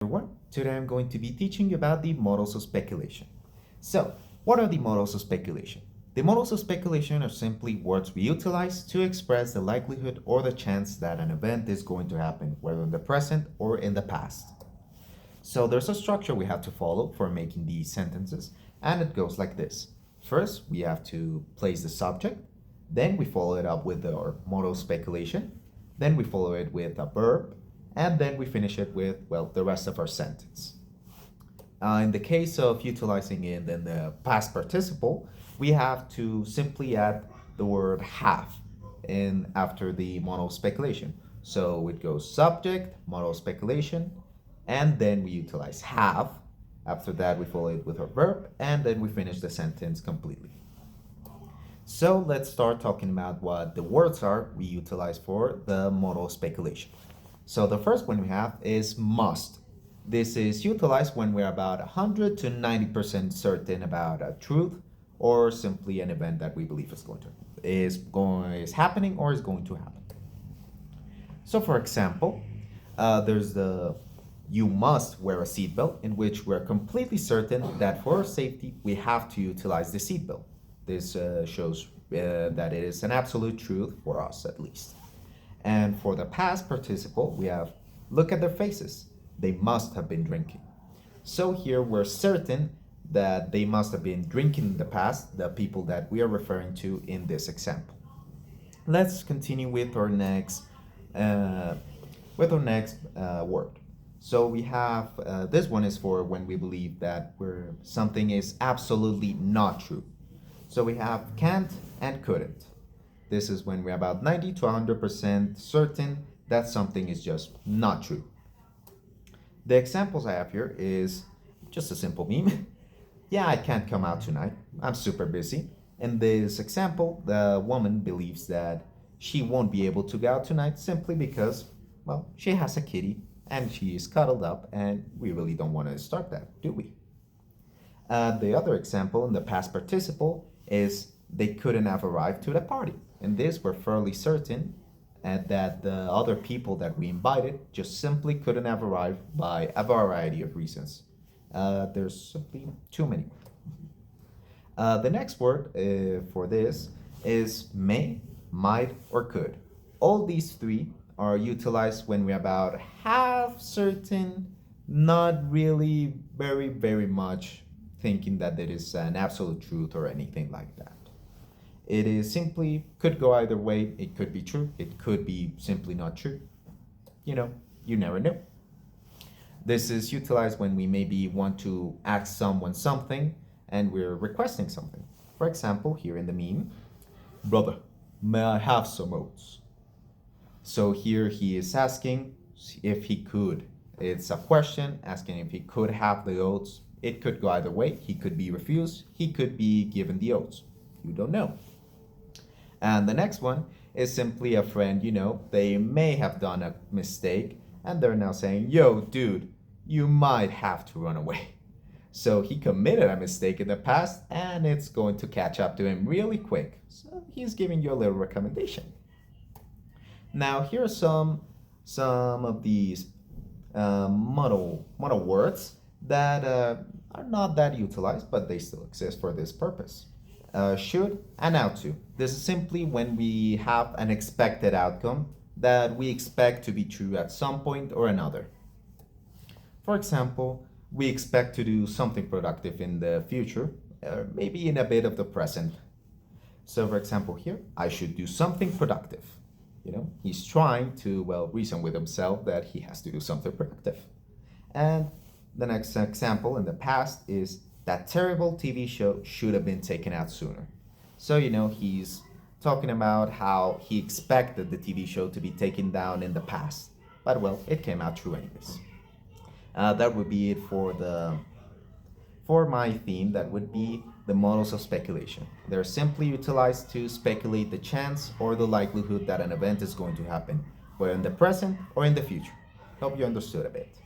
Everyone, today I'm going to be teaching you about the models of speculation. So, what are the models of speculation? The models of speculation are simply words we utilize to express the likelihood or the chance that an event is going to happen, whether in the present or in the past. So, there's a structure we have to follow for making these sentences, and it goes like this. First, we have to place the subject, then we follow it up with our model of speculation, then we follow it with a verb, and then we finish it with, well, the rest of our sentence. In the case of utilizing it in the past participle, we have to simply add the word have in after the model speculation. So it goes subject, model speculation, and then we utilize have. After that, we follow it with our verb, and then we finish the sentence completely. So let's start talking about what the words are we utilize for the model speculation. So the first one we have is must. This is utilized when we're about 100 to 90% certain about a truth or simply an event that we believe is happening or is going to happen. So for example, there's the you must wear a seatbelt, in which we're completely certain that for safety we have to utilize the seatbelt. This shows that it is an absolute truth for us at least. And for the past participle, we have look at their faces. They must have been drinking. So here we're certain that they must have been drinking in the past, the people that we are referring to in this example. Let's continue with our next word. So we have this one is for when we believe that something is absolutely not true. So we have can't and couldn't. This is when we're about 90 to 100% certain that something is just not true. The examples I have here is just a simple meme. Yeah, I can't come out tonight. I'm super busy. In this example, the woman believes that she won't be able to go out tonight simply because, well, she has a kitty and she is cuddled up, and we really don't want to start that, do we? The other example in the past participle is they couldn't have arrived to the party. In this, we're fairly certain that the other people that we invited just simply couldn't have arrived by a variety of reasons. There's simply too many. The next word for this is may, might, or could. All these three are utilized when we're about half certain, not really very much thinking that it is an absolute truth or anything like that. It is simply could go either way. It could be true. It could be simply not true. You never know. This is utilized when we maybe want to ask someone something and we're requesting something. For example, here in the meme, brother, may I have some oats? So here he is asking if he could. It's a question asking if he could have the oats. It could go either way. He could be refused. He could be given the oats. You don't know. And the next one is simply a friend, they may have done a mistake and they're now saying, yo, dude, you might have to run away. So he committed a mistake in the past and it's going to catch up to him really quick. So he's giving you a little recommendation. Now here are some of these model words that are not that utilized, but they still exist for this purpose. Should and ought to. This is simply when we have an expected outcome that we expect to be true at some point or another. For example, we expect to do something productive in the future, or maybe in a bit of the present. So for example here, I should do something productive. He's trying to, reason with himself that he has to do something productive. And the next example in the past is that terrible TV show should have been taken out sooner. So, he's talking about how he expected the TV show to be taken down in the past. But, it came out true anyways. That would be it for my theme. That would be the models of speculation. They're simply utilized to speculate the chance or the likelihood that an event is going to happen, whether in the present or in the future. Hope you understood a bit.